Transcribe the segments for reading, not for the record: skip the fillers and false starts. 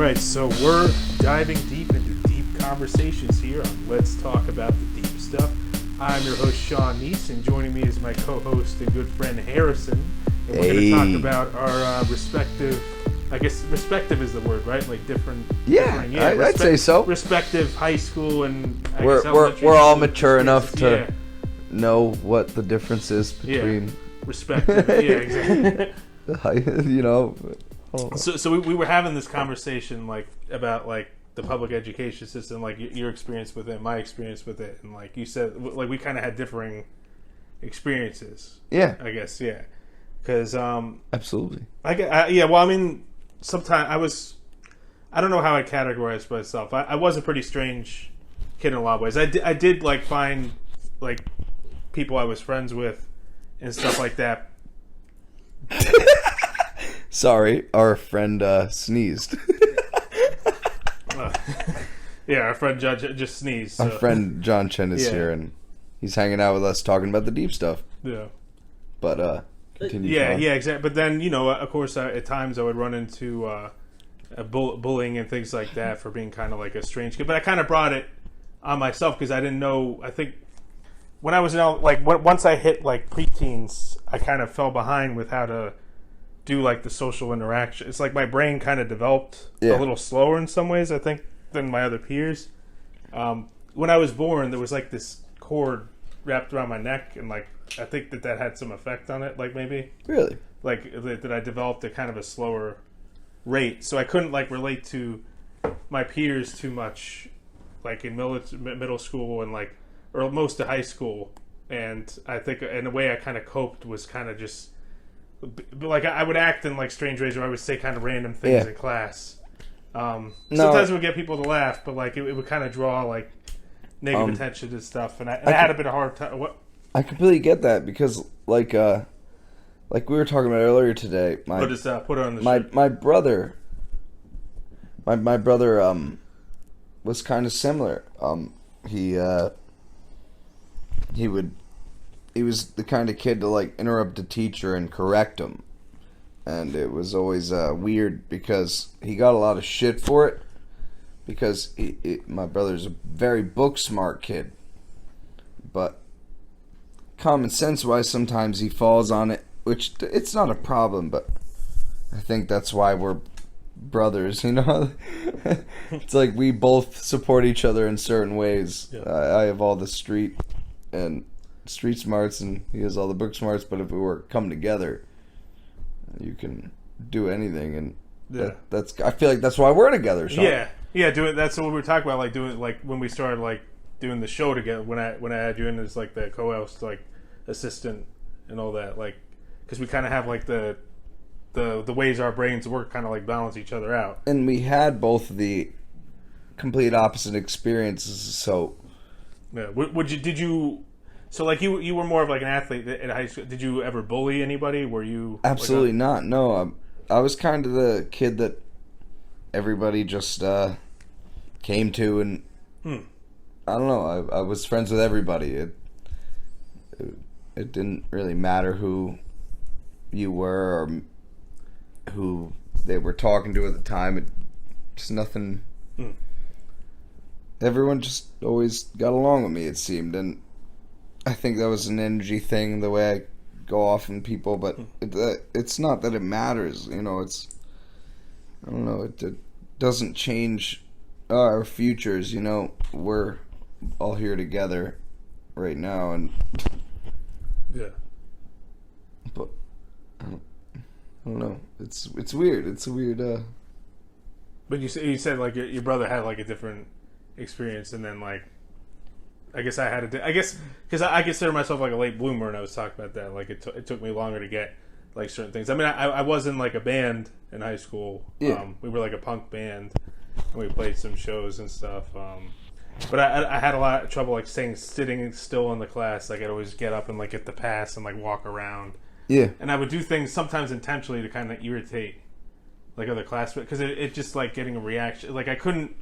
right, so we're diving deep into deep conversations here on Let's Talk About the Deep Stuff. I'm your host, Sean Kneese, and joining me is my co-host and good friend, Harrison. And we're going to talk about our respective, I guess respective is the word, right? Like different... I'd say so. Respective high school and... We're all mature enough to know what the difference is between... Respective, exactly. So we were having this conversation about the public education system, your experience with it, my experience with it, and like you said, we kind of had differing experiences. Yeah, I guess because absolutely. Sometimes I don't know how I categorize myself. I was a pretty strange kid in a lot of ways. I did find people I was friends with and stuff like that. Sorry, our friend sneezed. Our friend John just sneezed. So. Our friend John Chen is here, and he's hanging out with us talking about the deep stuff. Yeah. But, continue. Yeah, exactly. But then, of course, at times I would run into bullying and things like that for being kind of like a strange kid. But I kind of brought it on myself because I didn't know, I think, when I was once I hit preteens, I kind of fell behind with how to do the social interaction. It's my brain kind of developed a little slower in some ways, I think, than my other peers. When I was born, there was this cord wrapped around my neck, and I think that had some effect on it. Maybe really that I developed at kind of a slower rate, so I couldn't relate to my peers too much, in middle school and or most of high school. And I think in a way I kind of coped was kind of just I would act in strange ways, where I would say kind of random things in class. Sometimes it would get people to laugh, but it would kind of draw negative attention to stuff, and I had a bit of a hard time. What? I completely get that because we were talking about earlier today. Put it on the my brother. My brother was kind of similar. He was the kind of kid to interrupt a teacher and correct him, and it was always weird because he got a lot of shit for it because my brother's a very book smart kid, but common sense wise sometimes he falls on it, which it's not a problem, but I think that's why we're brothers, It's we both support each other in certain ways. I have all the street smarts and he has all the book smarts, but if we were come together, you can do anything, and that's I feel that's why we're together, Sean. That's what we were talking about, doing when we started doing the show together, when I had you in as the co-host, assistant and all that, because we kind of have the ways our brains work kind of balance each other out, and we had both the complete opposite experiences. So did you so you were more of an athlete at high school? Did you ever bully anybody? Were you absolutely not? No, I was kind of the kid that everybody just came to, and I don't know, I was friends with everybody. It didn't really matter who you were or who they were talking to at the time. It's nothing. Everyone just always got along with me, it seemed, and I think that was an energy thing, the way I go off on people, but it's not that it matters, it's, I don't know, it doesn't change our futures, we're all here together right now, and but I don't know, it's weird, but you said your brother had a different experience, and then I guess I had because I consider myself a late bloomer, and I was talking about that. It took me longer to get certain things. I mean, I was in a band in high school. Yeah. We were a punk band, and we played some shows and stuff. But I had a lot of trouble sitting still in the class. I'd always get up and get the pass and walk around. Yeah. And I would do things sometimes intentionally to kind of irritate other classmates, because it just getting a reaction. I couldn't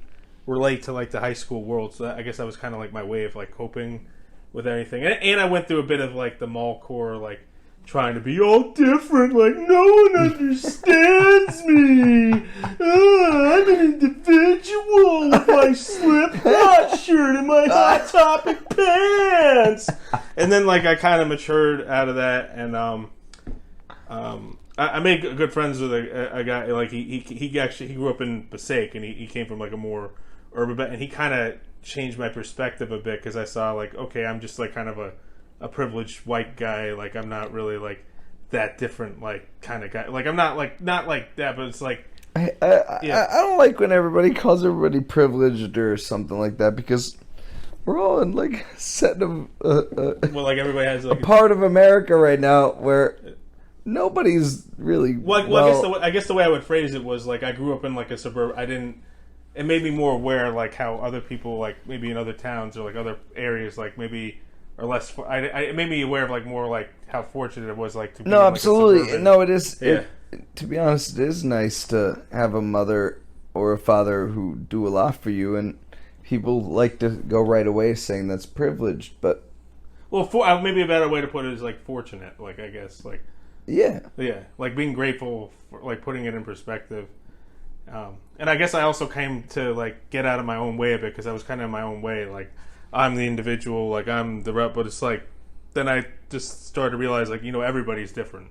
relate to the high school world, so I guess that was kind of my way of coping with anything. And I went through a bit of the mall core trying to be all different, like no one understands me. I'm an individual with my Slipknot shirt and my Hot Topic pants. And then like I kind of matured out of that, and I made good friends with a guy. Like he grew up in Passaic, and he came from like a more urban, and he kind of changed my perspective a bit because I saw like, okay, I'm just like kind of a privileged white guy. Like I'm not really like that different like kind of guy. Like I'm not like that, but it's like I don't like when everybody calls everybody privileged or something like that, because we're all in like a set of well, like everybody has like a part of America right now where nobody's really I guess the way I would phrase it was like I grew up in like a suburb. It made me more aware like how other people like maybe in other towns or like other areas like maybe or less. It made me aware of like more like how fortunate it was like to be no, in, like, absolutely. No, it is. Yeah. To be honest, it is nice to have a mother or a father who do a lot for you, and people like to go right away saying that's privileged, but maybe a better way to put it is like fortunate. Like I guess like yeah, like being grateful for like putting it in perspective. And I guess I also came to like get out of my own way a bit because I was kind of in my own way. Like I'm the individual, like I'm the rep, but it's like then I just started to realize like everybody's different.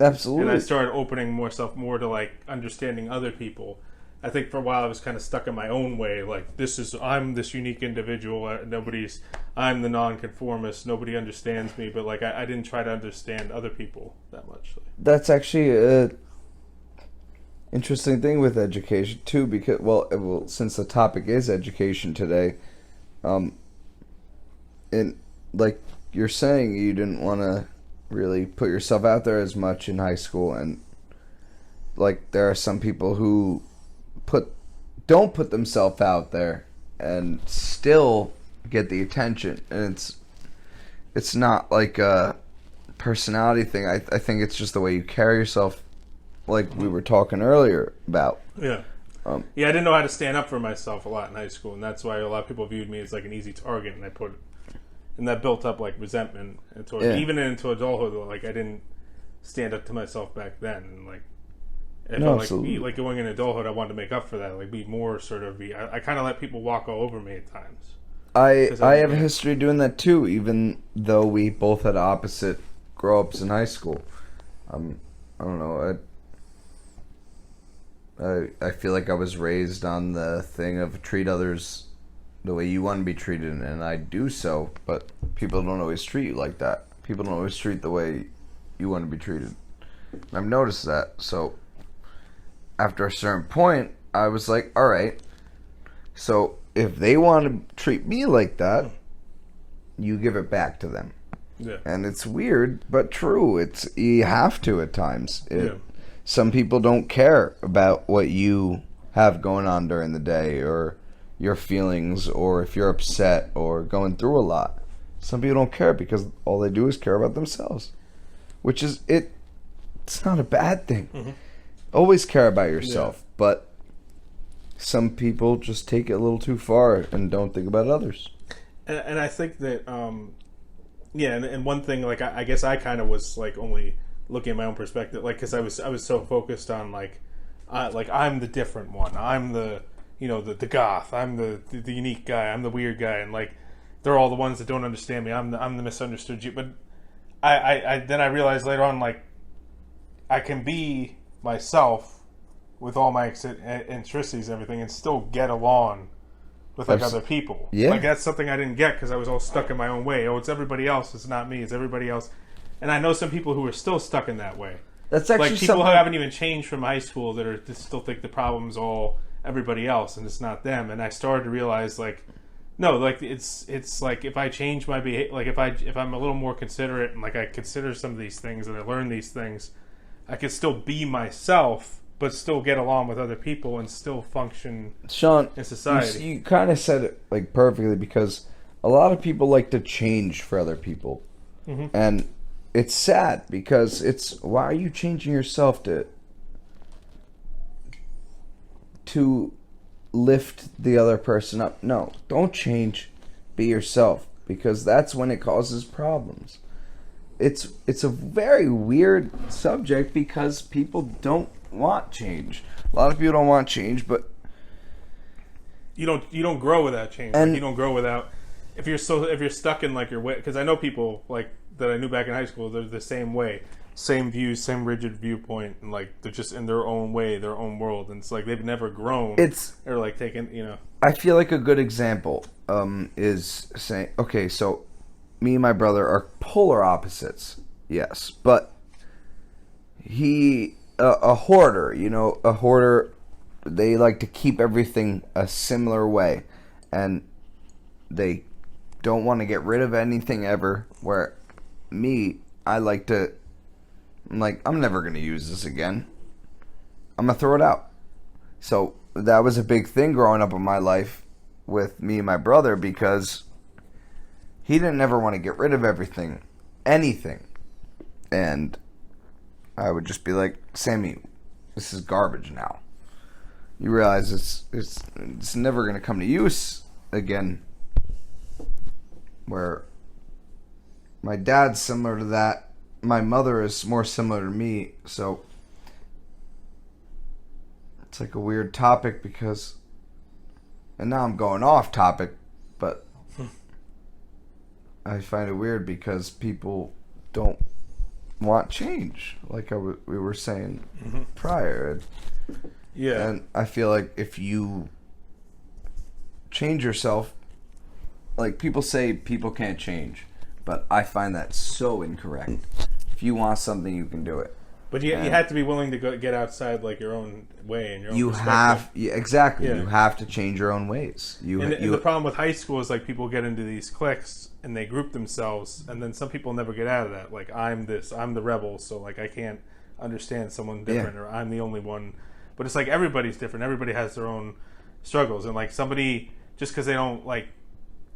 Absolutely. And I started opening myself more to like understanding other people. I think for a while I was kind of stuck in my own way. Like I'm this unique individual. I'm the nonconformist. Nobody understands me. But like I didn't try to understand other people that much. That's actually a interesting thing with education too, because well, since the topic is education today, and like you're saying, you didn't want to really put yourself out there as much in high school, and like there are some people who don't put themselves out there and still get the attention, and it's not like a personality thing. I think it's just the way you carry yourself, like we were talking earlier about. Yeah. I didn't know how to stand up for myself a lot in high school, and that's why a lot of people viewed me as like an easy target, and that built up like resentment even into adulthood. Like I didn't stand up to myself back then, and like I felt like going in adulthood, I wanted to make up for that, like be more sort of I kind of let people walk all over me at times. I have a history doing that too, even though we both had opposite grow-ups in high school. I don't know. I feel like I was raised on the thing of treat others the way you want to be treated, and I do so, but people don't always treat you like that. People don't always treat the way you want to be treated. And I've noticed that. So after a certain point, I was like, all right, so if they want to treat me like that, you give it back to them. Yeah. And it's weird, but true. You have to at times. Some people don't care about what you have going on during the day, or your feelings, or if you're upset or going through a lot. Some people don't care because all they do is care about themselves, which is it's not a bad thing. Mm-hmm. Always care about yourself, but some people just take it a little too far and don't think about others. And I think that and one thing, like I guess I kind of was like only looking at my own perspective, like because I was so focused on like I'm the different one, I'm the the goth, I'm the unique guy, I'm the weird guy, and like they're all the ones that don't understand me. I'm the misunderstood you. But I then I realized later on, like I can be myself with all my eccentricities and everything, and still get along with like other people. Yeah, like that's something I didn't get because I was all stuck in my own way. Oh, it's everybody else. It's not me. It's everybody else. And I know some people who are still stuck in that way. That's actually like people who haven't even changed from high school that still think the problem's all everybody else and it's not them. And I started to realize like, no, like it's like if I change my behavior, like if I'm a little more considerate and like I consider some of these things and I learn these things, I can still be myself, but still get along with other people and still function, Sean, in society. You kind of said it like perfectly, because a lot of people like to change for other people, and it's sad because why are you changing yourself to lift the other person up? No, don't change. Be yourself, because that's when it causes problems. it's a very weird subject because people don't want change. A lot of people don't want change, but you don't grow without change. And like, you don't grow without if you're stuck in like your way. Because I know people like that I knew back in high school. They're the same way, same views, same rigid viewpoint, and like they're just in their own way, their own world, and it's like they've never grown. Or like taken, I feel like a good example is saying, okay, so me and my brother are polar opposites, yes, but he a hoarder, a hoarder. They like to keep everything a similar way, and they don't want to get rid of anything ever. Where me, I'm like, I'm never going to use this again. I'm going to throw it out. So that was a big thing growing up in my life with me and my brother because he didn't ever want to get rid of anything. And I would just be like, Sammy, this is garbage now. You realize it's never going to come to use again. Where my dad's similar to that. My mother is more similar to me, so it's like a weird topic because, and now I'm going off topic, but I find it weird because people don't want change, like we were saying prior. Yeah. And I feel like if you change yourself, like people say people can't change, but I find that so incorrect. If you want something, you can do it. But you have to be willing to get outside like your own way and your own perspective. Exactly. Yeah. You have to change your own ways. And the problem with high school is like people get into these cliques and they group themselves, and then some people never get out of that. Like, I'm the rebel, so like I can't understand someone different, or I'm the only one. But it's like everybody's different. Everybody has their own struggles, and like somebody, just because they don't like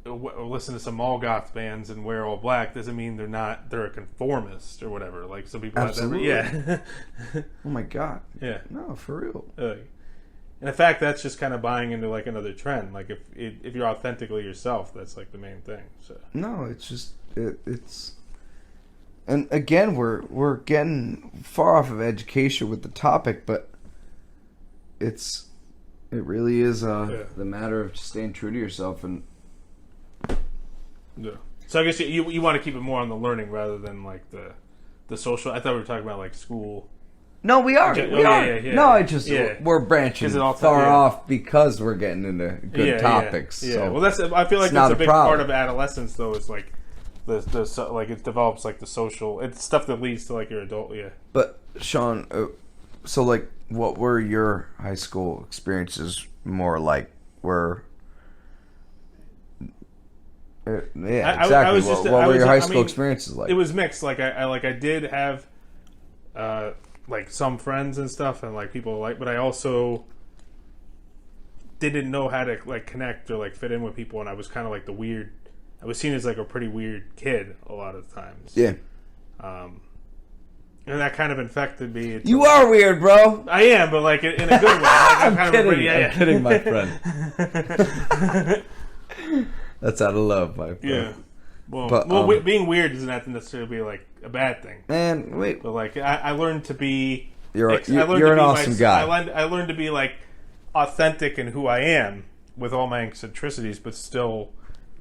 listen to some all goth bands and wear all black doesn't mean they're a conformist or whatever. Like some people absolutely have that, oh my god, yeah, no, for real. And in fact, that's just kind of buying into like another trend. Like if you're authentically yourself, that's like the main thing. So no, it's just it's and again we're getting far off of education with the topic, but it really is the matter of just staying true to yourself. And yeah. So I guess you want to keep it more on the learning rather than like the social. I thought we were talking about like school. No, we are. We are. Yeah. No, we're branching far off because we're getting into good topics. Yeah. So well, I feel like that's a big part of adolescence, though. Is like the like it develops like the social. It's stuff that leads to like your adult. Yeah. But Sean, so like, what were your high school experiences more like? Exactly. What were your high school experiences like? It was mixed. Like I did have like some friends and stuff, and like people but I also didn't know how to like connect or like fit in with people, and I was kind of like I was seen as like a pretty weird kid a lot of times. Yeah. And that kind of infected me. You are weird, bro. I am, but like in a good way. Like, I'm kidding. I'm kidding, my friend. That's out of love, my friend. Yeah. Well, being weird doesn't have to necessarily be like a bad thing. Man, wait. But like, I learned to be. You're an awesome guy. I learned to be like authentic in who I am with all my eccentricities, but still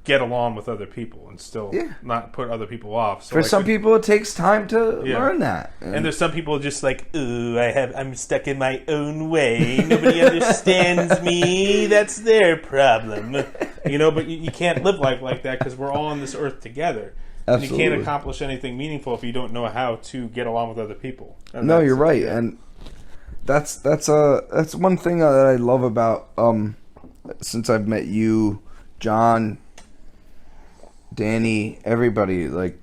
get along with other people and still not put other people off. So for some people, it takes time to learn that. And there's some people just like, ooh, I'm stuck in my own way. Nobody understands me. That's their problem. But you can't live life like that because we're all on this earth together. Absolutely. You can't accomplish anything meaningful if you don't know how to get along with other people. No, you're right. And that's one thing that I love about since I've met you, John, Danny, everybody, like,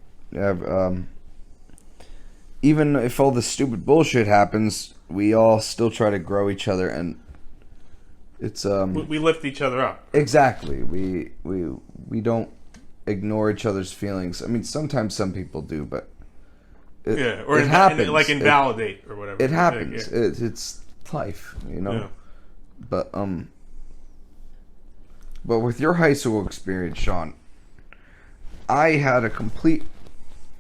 even if all the stupid bullshit happens, we all still try to grow each other, and it's we lift each other up. Exactly. We don't ignore each other's feelings. I mean, sometimes some people do, but it happens. Like invalidate or whatever. It happens. It's life, Yeah. But with your high school experience, Sean, I had a complete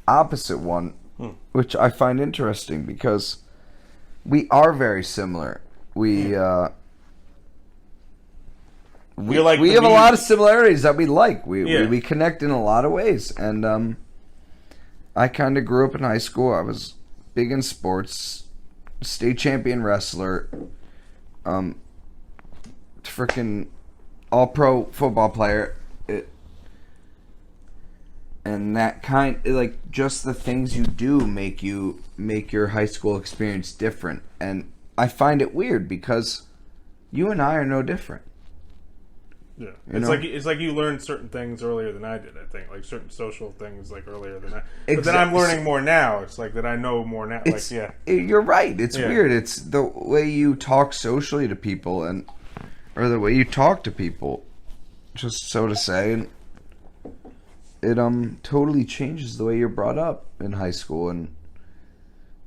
opposite one, which I find interesting because we are very similar. We have a lot of similarities that we like. We connect in a lot of ways, and I kind of grew up in high school. I was big in sports, state champion wrestler, freaking all-pro football player. And that just the things you do make your high school experience different. And I find it weird because you and I are no different. Yeah, it's like you learned certain things earlier than I did. I think like certain social things like earlier than I. But then I'm learning more now. It's like that I know more now. You're right. It's weird. It's the way you talk socially to people or the way you talk to people, just so to say. And it totally changes the way you're brought up in high school, and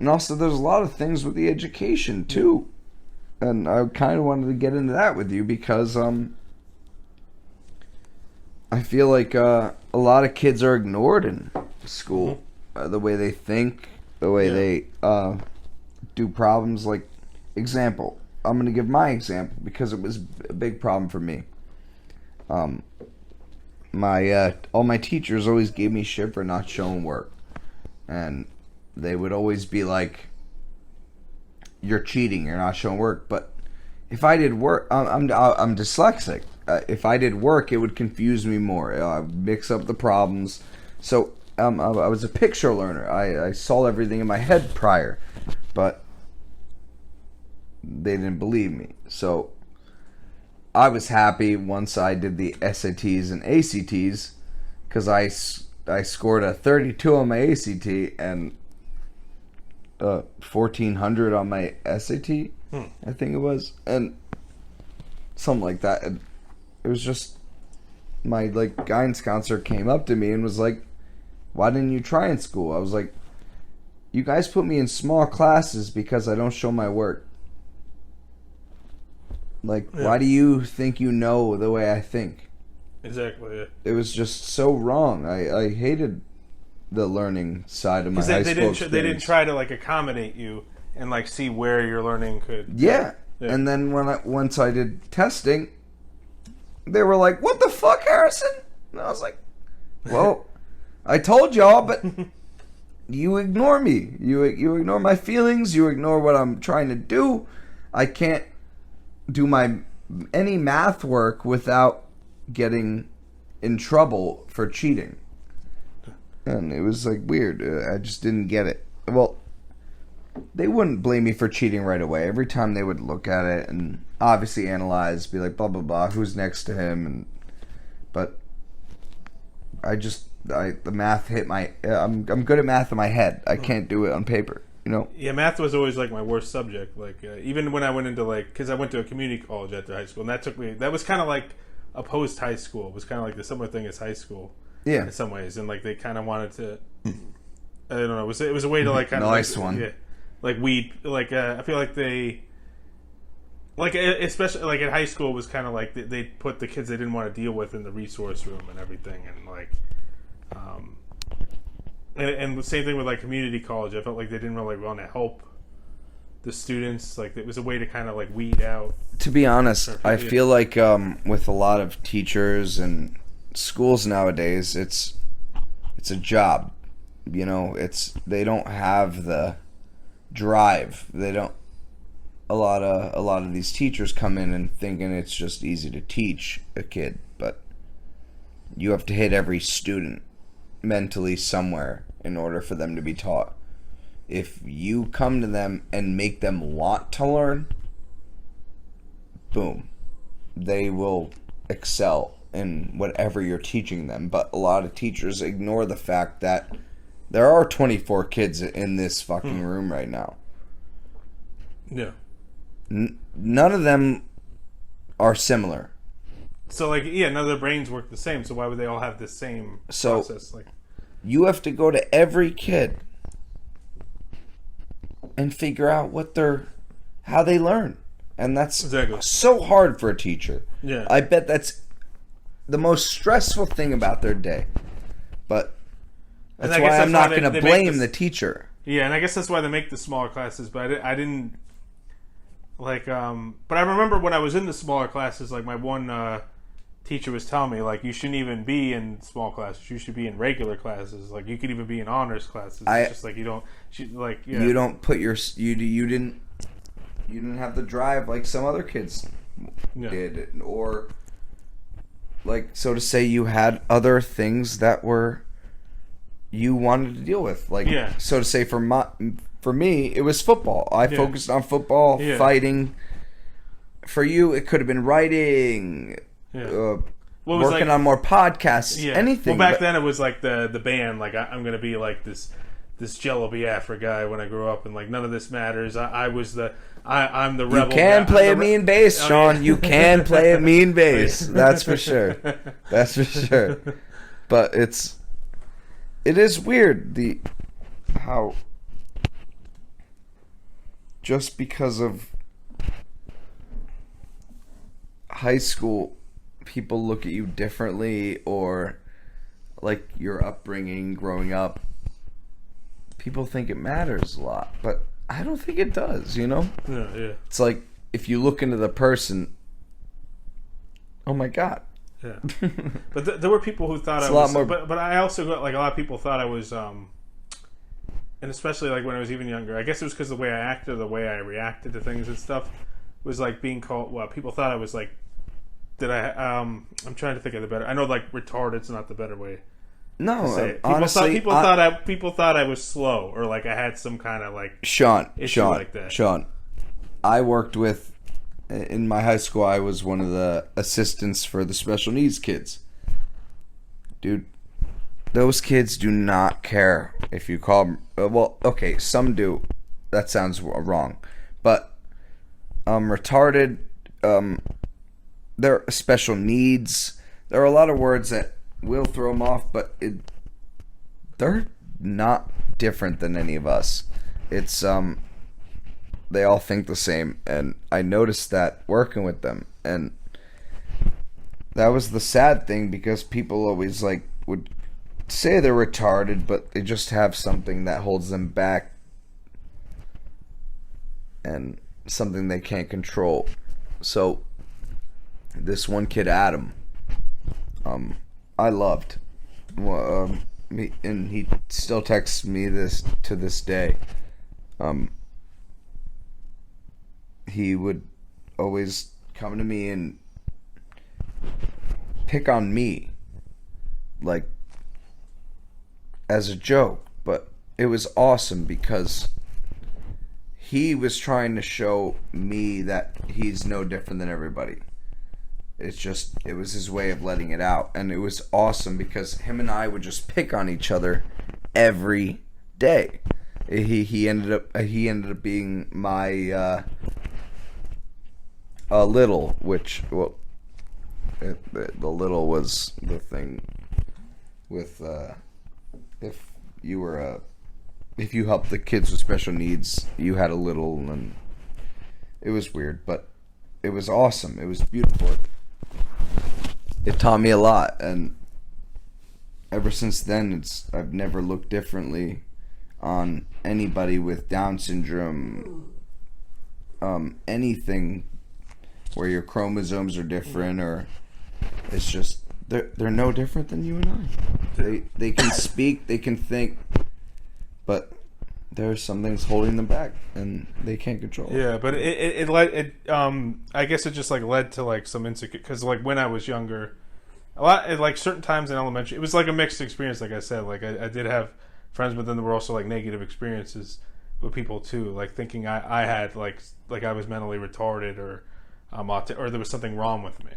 also there's a lot of things with the education too, and I kind of wanted to get into that with you because I feel like a lot of kids are ignored in school, the way they think, the way they do problems. Like example, I'm going to give my example because it was a big problem for me. All my teachers always gave me shit for not showing work, and they would always be like, "You're cheating. You're not showing work." But if I did work, I'm dyslexic. If I did work, it would confuse me more. I would mix up the problems. So I was a picture learner. I saw everything in my head prior, but they didn't believe me. So I was happy once I did the SATs and ACTs because I scored a 32 on my ACT and 1400 on my SAT, I think it was, and something like that. And it was just my guidance counselor came up to me and was like, "Why didn't you try in school?" I was like, "You guys put me in small classes because I don't show my work. Why do you think you know the way I think?" Exactly. Yeah. It was just so wrong. I hated the learning side of my high school experience. They didn't try to accommodate you and see where your learning could. Yeah. And then once I did testing, they were like, "What the fuck, Harrison?" And I was like, "Well, I told y'all, but you ignore me. You ignore my feelings. You ignore what I'm trying to do. I can't do any math work without getting in trouble for cheating." And it was weird. I just didn't get it. Well, they wouldn't blame me for cheating right away. Every time they would look at it and obviously analyze, be like, blah blah blah, who's next to him, but the math hit my. I'm good at math in my head. I can't do it on paper. Yeah, math was always my worst subject. Even when I went into because I went to a community college after high school, and that was kind of a post high school. It was kind of the similar thing as high school. Yeah, in some ways, and they kind of wanted to. I don't know. It was a way to kind of nice one. Yeah, weed. I feel like they. Especially in high school, it was kind of they put the kids they didn't want to deal with in the resource room and everything, and the same thing with community college. I felt like they didn't really want to help the students. It was a way to kind of weed out. To be honest, I feel like with a lot of teachers and schools nowadays, it's a job. They don't have the drive. They don't. A lot of these teachers come in and thinking it's just easy to teach a kid, but you have to hit every student mentally somewhere in order for them to be taught. If you come to them and make them want to learn, boom, they will excel in whatever you're teaching them. But a lot of teachers ignore the fact that there are 24 kids in this fucking room right now. Yeah. None of them are similar. So, none of their brains work the same. So why would they all have the same process? You have to go to every kid and figure out how they learn, and that's so hard for a teacher. Yeah, I bet that's the most stressful thing about their day. But That's I why guess I'm not they going to make blame the teacher. Yeah, and I guess that's why they make the smaller classes. But I didn't like. But I remember when I was in the smaller classes, like my one teacher was telling me, like, you shouldn't even be in small classes. You should be in regular classes. Like, you could even be in honors classes. It's just like you don't. You don't put your you didn't have the drive like some other kids did, or like, so to say, you had other things that were you wanted to deal with, like, so to say, for me it was football. I focused on football, fighting. For you, it could have been writing, working on more podcasts, anything. Well, back then it was like the band, like I'm gonna be like this Jello Biafra guy when I grow up, and like none of this matters. I'm the rebel. You can play a mean bass, Sean. You can play a mean bass. That's for sure. That's for sure. But it is weird how just because of high school people look at you differently, or like your upbringing growing up, people think it matters a lot, but I don't think it does, you know? Yeah. It's like, if you look into the person, oh my God. Yeah. But there were people who thought I was... But I also got, like, a lot of people thought I was... and especially, like, when I was even younger, I guess it was because the way I acted, the way I reacted to things and stuff, was, like, being called... Well, people thought I was, like... I'm trying to think of the better... I know, like, retarded's not the better way. No, honestly, people thought I was slow, or like I had some kind of like Sean, like that. Sean, I worked with in my high school. I was one of the assistants for the special needs kids. Dude, those kids do not care if you call them. Well, okay, some do. That sounds wrong, but retarded. They're special needs. There are a lot of words that will throw them off, but they're not different than any of us. It's they all think the same, and I noticed that working with them, and that was the sad thing, because people always like would say they're retarded, but they just have something that holds them back, and something they can't control. So this one kid, Adam, I loved, and he still texts me this to this day. He would always come to me and pick on me, like, as a joke, but it was awesome because he was trying to show me that he's no different than everybody. It was his way of letting it out, and it was awesome because him and I would just pick on each other every day. He ended up being my little, which, well, the little was the thing with if you helped the kids with special needs, you had a little, and it was weird, but it was awesome. It was beautiful. It taught me a lot, and ever since then, I've never looked differently on anybody with Down syndrome, anything where your chromosomes are different, or it's just they're no different than you and I. They can speak, they can think, but there's some things holding them back, and they can't control. Yeah, but it I guess it just like led to like some insecurity, because like when I was younger, a lot like certain times in elementary, it was like a mixed experience. Like I said, like I did have friends, but then there were also like negative experiences with people too, like thinking I had like I was mentally retarded, or or there was something wrong with me.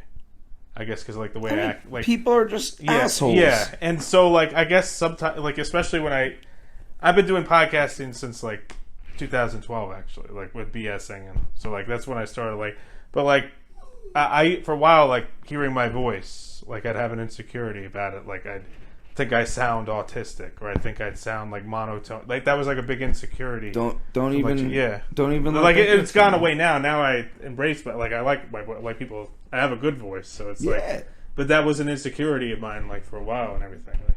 I guess because like the way I act, like people are just assholes. Yeah, and so like I guess sometimes, like especially when I've been doing podcasting since like 2012 actually, like with BSing, and so like that's when I started, like, but like I for a while, like hearing my voice, like I'd have an insecurity about it, like I'd think I sound autistic, or I think I'd sound like monotone, like that was like a big insecurity. Don't even like it's gone away now. Now I embrace, but like I like people. I have a good voice, so it's like, but that was an insecurity of mine, like for a while and everything. Like,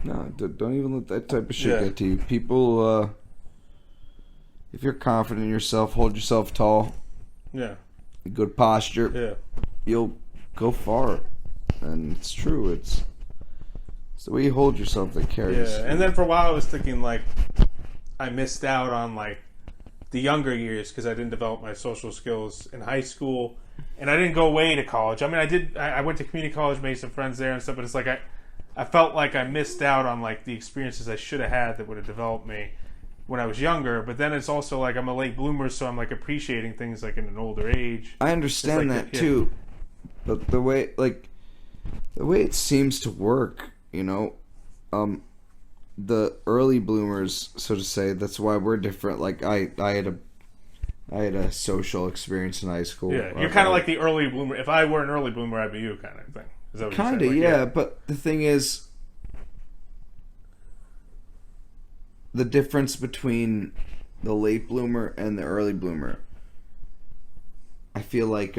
No, don't even let that type of shit get to you. People, if you're confident in yourself, hold yourself tall. Yeah. Good posture. Yeah. You'll go far. And it's true. It's the way you hold yourself that carries. Yeah. And then for a while I was thinking, like, I missed out on, like, the younger years because I didn't develop my social skills in high school. And I didn't go away to college. I mean, I went to community college, made some friends there and stuff, but it's like I felt like I missed out on, like, the experiences I should have had that would have developed me when I was younger. But then it's also like I'm a late bloomer, so I'm, like, appreciating things, like, in an older age. I understand that too. But the way it seems to work, you know, the early bloomers, so to say, that's why we're different. Like I had a social experience in high school. Yeah, you're kind of like the early bloomer. If I were an early bloomer, I'd be you, kind of thing. Is that what kind of, like, yeah. But the thing is, the difference between the late bloomer and the early bloomer, I feel like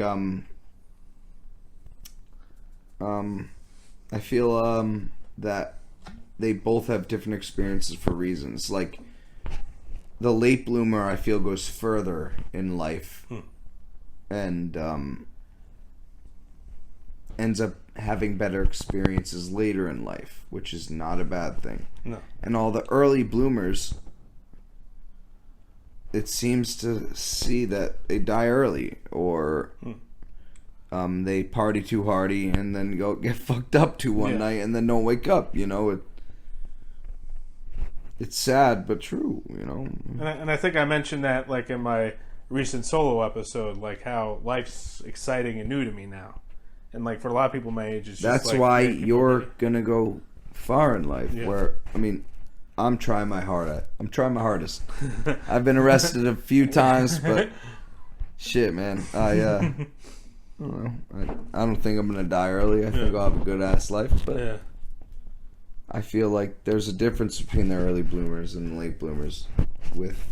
that they both have different experiences for reasons. Like, the late bloomer, I feel, goes further in life and ends up having better experiences later in life, which is not a bad thing. No. And all the early bloomers, it seems to see that they die early, or they party too hardy and then go get fucked up to one night and then don't wake up, you know. It's sad but true, you know. And I think I mentioned that, like, in my recent solo episode, like, how life's exciting and new to me now. And, like, for a lot of people my age, it's just that's like, why you're gonna go far in life. Yeah. Where, I mean, I'm trying my hardest. I've been arrested a few times, but shit, man, I don't know. I don't think I'm gonna die early. I think I'll have a good ass life, but I feel like there's a difference between the early bloomers and the late bloomers with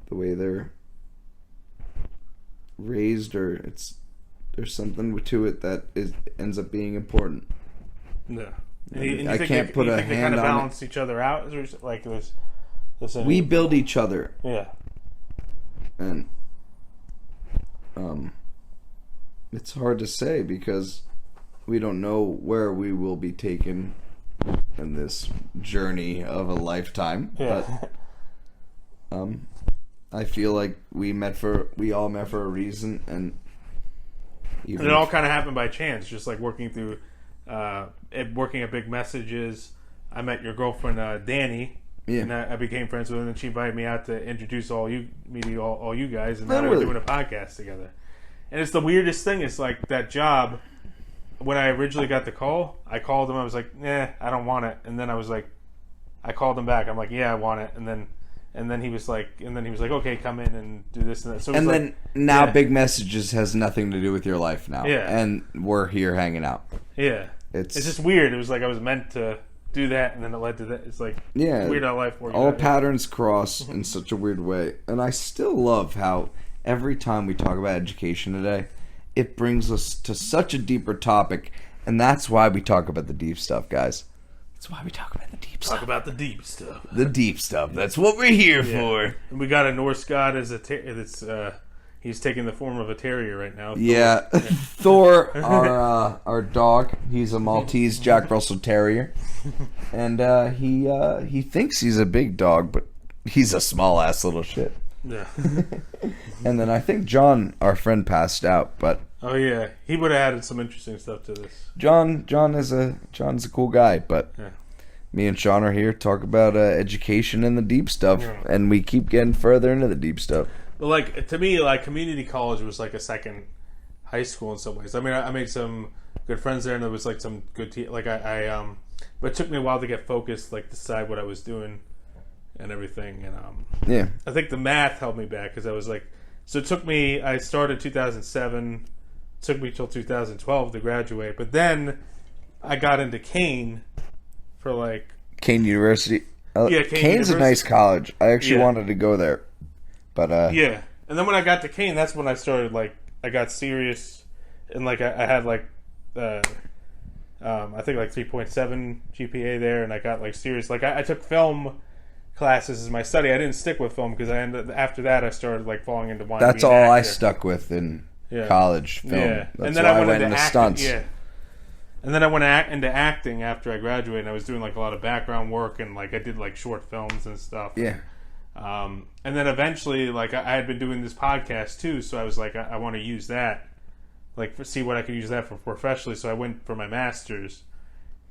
the way they're raised, or there's something to it that ends up being important. Yeah. And I can't put a hand they kind of on balance each other out? Is there, like, we build each other. Yeah. And it's hard to say because we don't know where we will be taken in this journey of a lifetime. Yeah. But I feel like we all met for a reason, and it all kind of happened by chance, just like working through working at Big Messages. I met your girlfriend Danny. Yeah. And I became friends with her, and then she invited me out to introduce all you guys, and now we're doing a podcast together. And it's the weirdest thing. It's like that job. When I originally got the call, I called him. I was like, I don't want it. And then I was like, I called him back. I'm like, yeah, I want it. And then he was like, okay, come in and do this and that. So and then now Big Messages has nothing to do with your life now. Yeah. And we're here hanging out. Yeah. It's just weird. It was like I was meant to do that, and then it led to that. It's like weird how life works. All patterns cross in such a weird way. And I still love how every time we talk about education today, it brings us to such a deeper topic, and that's why we talk about the deep stuff, guys. That's why we talk about the deep stuff. Talk about the deep stuff. The deep stuff. That's what we're here for. And we got a Norse god as he's taking the form of a terrier right now. Yeah. Thor, our dog, he's a Maltese Jack Russell Terrier. And he thinks he's a big dog, but he's a small ass little shit. Yeah. And then I think John, our friend, passed out, but he would have added some interesting stuff to this. John's a cool guy, but me and Sean are here to talk about education and the deep stuff, and we keep getting further into the deep stuff. But like, to me, like, community college was like a second high school in some ways. I mean, I made some good friends there, and there was like some good but it took me a while to get focused, like decide what I was doing and everything, and I think the math held me back because I was like, so it took me. I started 2007, took me till 2012 to graduate, but then I got into Kane for like Kane University. Kane's a nice college. I actually wanted to go there, but and then when I got to Kane, that's when I started, like, I got serious, and like I had like I think like 3.7 GPA there, and I got like serious. Like I took film classes as my study. I didn't stick with film because after that I started like falling into wanting That's to be an all I actor. stuck with in college film. Yeah, That's and then why I went into acting. stunts. Yeah, and then I went into acting after I graduated. And I was doing like a lot of background work, and like I did like short films and stuff. Yeah. And then eventually, like I had been doing this podcast too, so I was like, I want to use that, like see what I could use that for professionally. So I went for my master's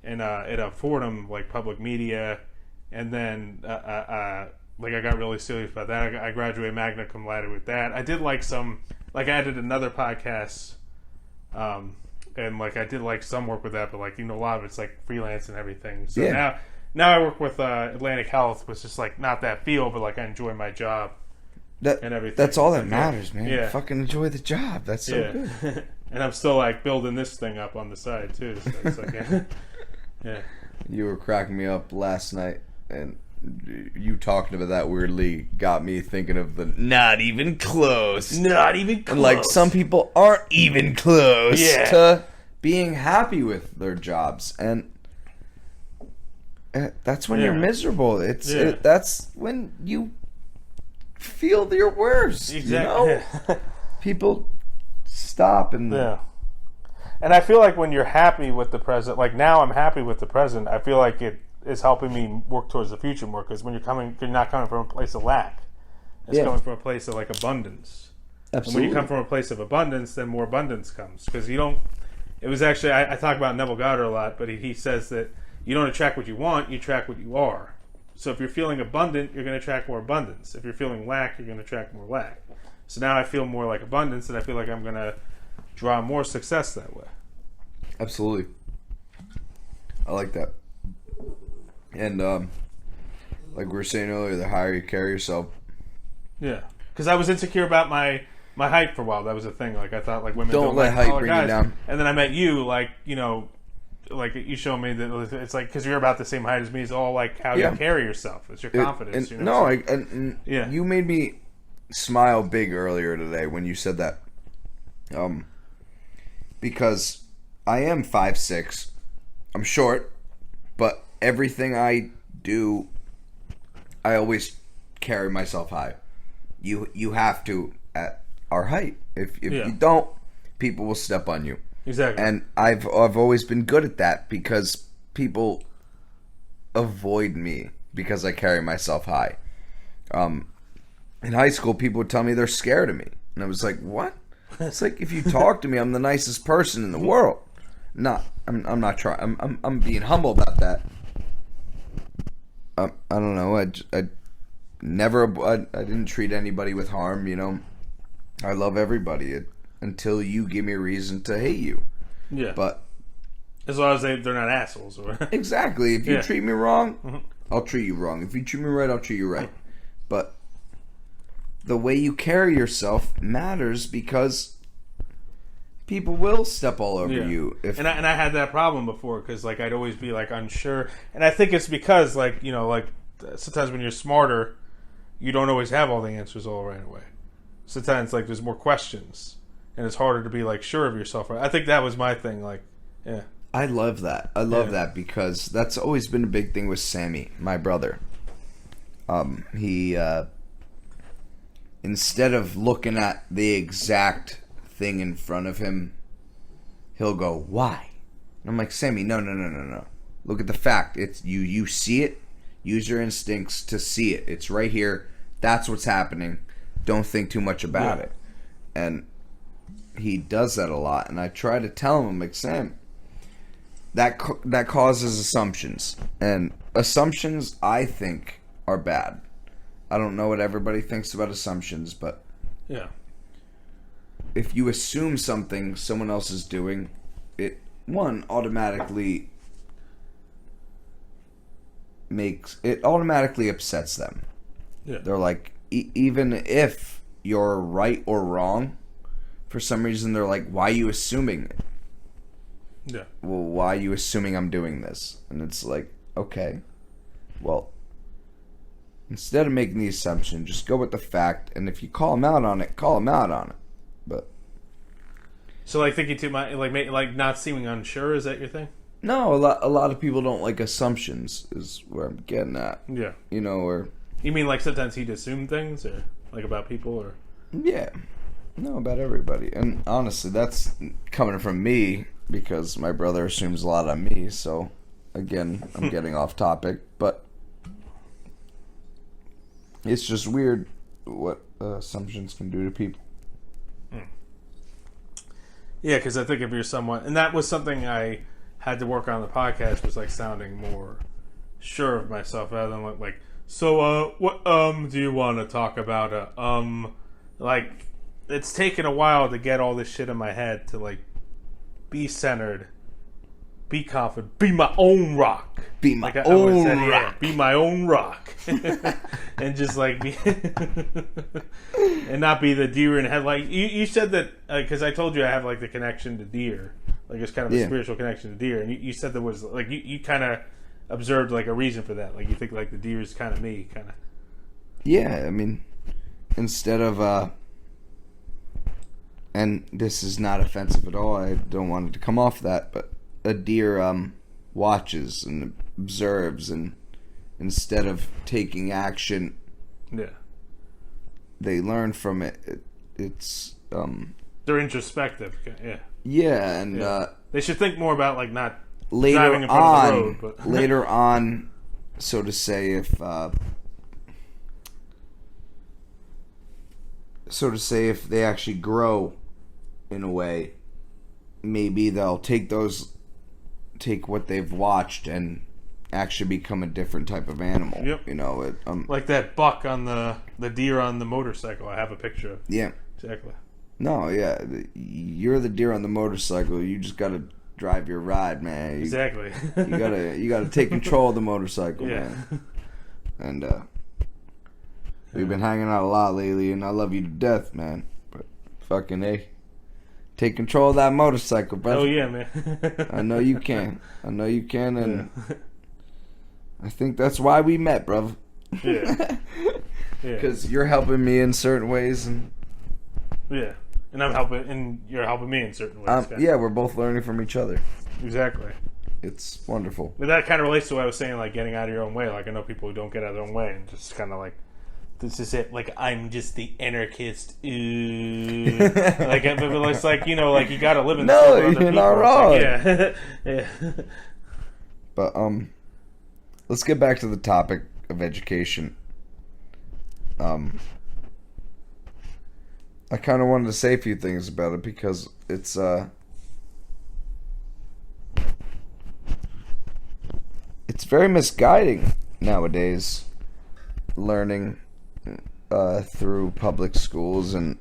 in at Fordham, like public media, and then like I got really serious about that. I graduated magna cum laude with that. I did like I did another podcast, and like I did like some work with that, but like a lot of it's like freelance and everything. So now I work with Atlantic Health, which is just like not that field, but like I enjoy my job and everything. That's all that matters, man. Yeah. Fucking enjoy the job. That's so good. And I'm still like building this thing up on the side too. So it's like, yeah. You were cracking me up last night, and you talking about that weirdly got me thinking of the not even close. Not even close. And like some people aren't even close to being happy with their jobs, and that's when you're miserable. That's when you feel your worst. Exactly. You know? People stop and and I feel like when you're happy with the present, like now I'm happy with the present, I feel like it is helping me work towards the future more, because when you're not coming from a place of lack, it's coming from a place of like abundance. Absolutely. And when you come from a place of abundance, then more abundance comes, because you don't. It was actually I talk about Neville Goddard a lot, but he says that you don't attract what you want, you attract what you are. So if you're feeling abundant, you're going to attract more abundance. If you're feeling lack, you're going to attract more lack. So now I feel more like abundance, and I feel like I'm going to draw more success that way. Absolutely. I like that. And like we were saying earlier, the higher you carry yourself. Yeah. Because I was insecure about my height for a while. That was a thing. Like I thought like women don't let like height bring you down. And then I met you, like, like you showed me that it's like, because you're about the same height as me, it's all like how you carry yourself. It's your confidence. You made me smile big earlier today when you said that. Because I am 5'6". I'm short, but everything I do, I always carry myself high. You have to at our height. If you don't, people will step on you. Exactly. And I've always been good at that, because people avoid me because I carry myself high. In high school, people would tell me they're scared of me, and I was like, "What?" It's like, if you talk to me, I'm the nicest person in the world. I'm not trying. I'm being humble about that. I don't know. I didn't treat anybody with harm. You know, I love everybody until you give me a reason to hate you. Yeah. But as long as they're not assholes. Or exactly. If you treat me wrong, I'll treat you wrong. If you treat me right, I'll treat you right. But the way you carry yourself matters, because people will step all over you. And I had that problem before, because like I'd always be like unsure, and I think it's because like like sometimes when you're smarter, you don't always have all the answers all right away. Sometimes like there's more questions, and it's harder to be like sure of yourself. I think that was my thing. Like, I love that. I love that, because that's always been a big thing with Sammy, my brother. He instead of looking at the exact thing in front of him, he'll go, "Why?" And I'm like, "Sammy, no. Look at the fact. It's you see it. Use your instincts to see it. It's right here. That's what's happening. Don't think too much about it." And he does that a lot, and I try to tell him, I'm like, "Sam, that causes assumptions, and assumptions, I think, are bad. I don't know what everybody thinks about assumptions, but if you assume something someone else is doing, it automatically upsets them. Yeah. They're like, even if you're right or wrong, for some reason they're like, "Why are you assuming it?" Yeah. Well, why are you assuming I'm doing this? And it's like, okay, well, instead of making the assumption, just go with the fact, and if you call them out on it, call them out on it. But so, like, thinking too much, like not seeming unsure, is that your thing? No, a lot of people don't like assumptions. Is where I'm getting at. Yeah. You know, or you mean like sometimes he'd assume things, or like about people, or yeah, no, about everybody. And honestly, that's coming from me because my brother assumes a lot on me. So again, I'm getting off topic, but it's just weird what assumptions can do to people. Yeah, because I think if you're someone, and that was something I had to work on the podcast, was like sounding more sure of myself rather than like, so what do you want to talk about? Like, it's taken a while to get all this shit in my head to like be centered, be confident, be my own rock, be my own rock, yeah, be my own rock, and just like be and not be the deer in headlights. You said that because I told you I have like the connection to deer, like it's kind of a spiritual connection to deer, and you said there was like you kind of observed like a reason for that, like you think like the deer is kind of me, kind of. Yeah, I mean, instead of and this is not offensive at all. I don't want it to come off that, but a deer watches and observes, and instead of taking action, they learn from it. It's they're introspective. Yeah, and they should think more about like not later driving in front of the road, but later on, so to say, if they actually grow in a way, maybe they'll take what they've watched and actually become a different type of animal. Yep. You know, like that buck on the deer on the motorcycle. I have a picture of. Yeah. Exactly. No, yeah, you're the deer on the motorcycle. You just gotta drive your ride, man. Exactly. you gotta take control of the motorcycle, man. And we've been hanging out a lot lately, and I love you to death, man. But fucking A. Take control of that motorcycle, brother. Oh, yeah, man. I know you can. And I think that's why we met, brother. Yeah. Because you're helping me in certain ways. And and I'm helping, and you're helping me in certain ways. Yeah, we're both learning from each other. Exactly. It's wonderful. But that kind of relates to what I was saying, like getting out of your own way. Like I know people who don't get out of their own way and just kind of like, this is it. Like I'm just the anarchist. Ooh. Like it's like, you know, like you got to live in. No, you're not wrong. Like, yeah. But let's get back to the topic of education. I kind of wanted to say a few things about it because it's very misguiding nowadays, learning through public schools, and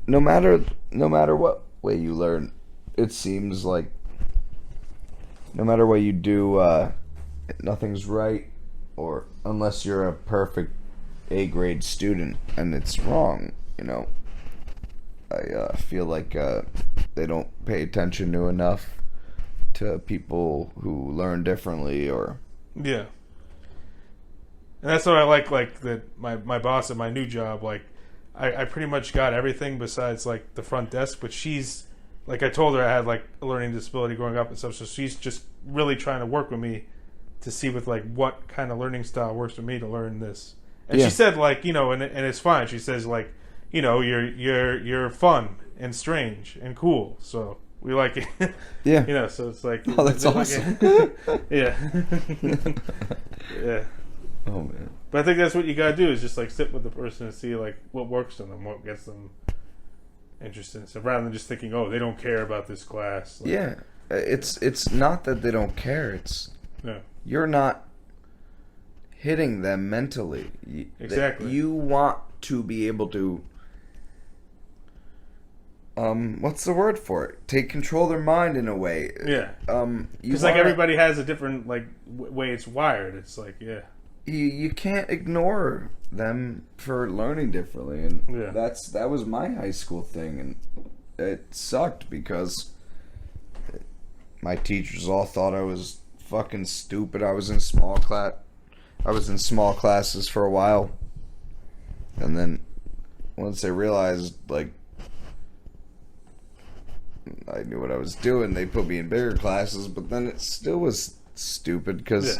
no matter what way you learn, it seems like no matter what you do, nothing's right, or unless you're a perfect A-grade student, and it's wrong, you know. I feel like they don't pay attention to enough to people who learn differently, or and that's what I like that my boss at my new job, like I pretty much got everything besides like the front desk, but she's like, I told her I had like a learning disability growing up and stuff, so she's just really trying to work with me to see with like what kind of learning style works for me to learn this. And she said, like, you know, and it's fine. She says, like, you know, you're fun and strange and cool, so we like it. Yeah. You know, so it's like, oh, that's awesome. Yeah. Yeah. Oh man. But I think that's what you gotta do, is just like sit with the person and see like what works for them, what gets them interested in stuff, rather than just thinking, oh, they don't care about this class. Like, yeah, it's not that they don't care. It's you're not hitting them mentally. Exactly. You want to be able to what's the word for it? Take control of their mind in a way. Yeah. Because like everybody has a different like way it's wired. It's like you can't ignore them for learning differently, and that was my high school thing, and it sucked because my teachers all thought I was fucking stupid. I was in small classes for a while, and then once they realized like I knew what I was doing. They put me in bigger classes, but then it still was stupid because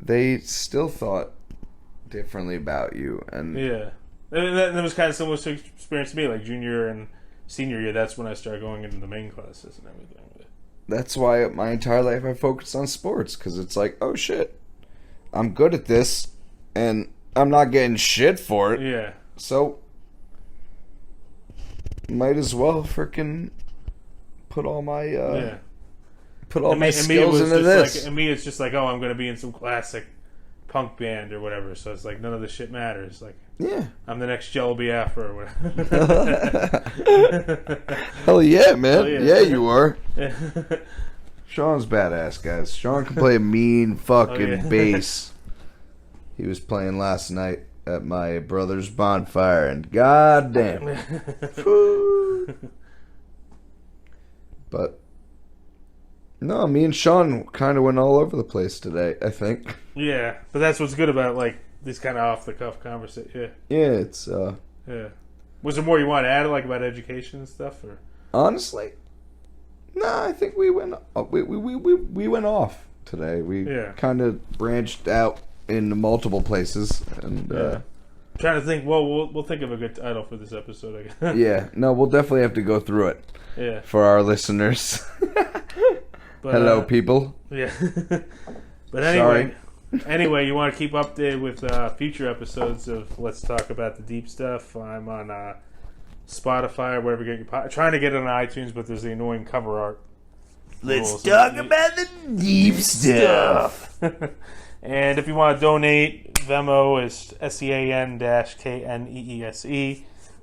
they still thought differently about you. And yeah, and that was kind of similar to experience to me, like junior and senior year. That's when I started going into the main classes and everything. That's why my entire life I focused on sports, because it's like, oh shit, I'm good at this, and I'm not getting shit for it. Yeah. So, might as well freaking put all my skills into this. Like, and me, it's just like, oh, I'm going to be in some classic punk band or whatever. So it's like none of this shit matters. Like, yeah, I'm the next Jello Biafra or whatever. Hell yeah, man! Hell yeah. Yeah, you are. Sean's badass, guys. Sean can play a mean fucking bass. He was playing last night at my brother's bonfire, and goddamn. But no, me and Sean kind of went all over the place today, I think. Yeah, but that's what's good about like these kind of off the cuff conversations. Yeah. Yeah, it's yeah. Was there more you want to add, like about education and stuff, or honestly? No, I think we went we went off today. We kind of branched out in multiple places, and trying to think. Well, we'll think of a good title for this episode, I guess. Yeah, no, we'll definitely have to go through it. Yeah, for our listeners. But, hello, people. Yeah, but anyway, you want to keep updated with future episodes of Let's Talk About the Deep Stuff. I'm on Spotify or wherever you get your trying to get it on iTunes, but there's the annoying cover art. Let's talk about the deep stuff. And if you want to donate, Venmo is SEAN-KNEESE,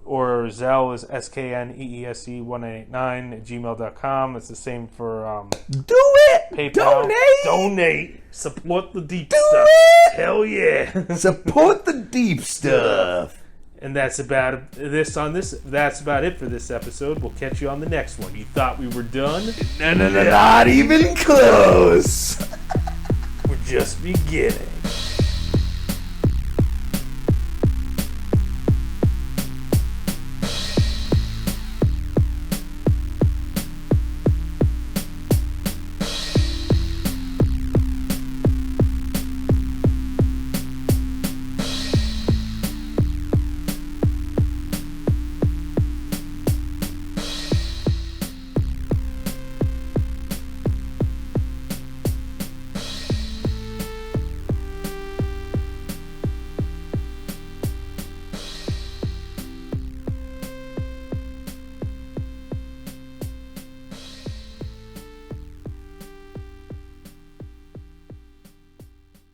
or Zelle is SKNEESE1989 at gmail.com. It's the same for do it! PayPal. Donate! Support the deep stuff. Hell yeah! Support the deep stuff. And that's about That's about it for this episode. We'll catch you on the next one. You thought we were done? No, not even close. We're just beginning.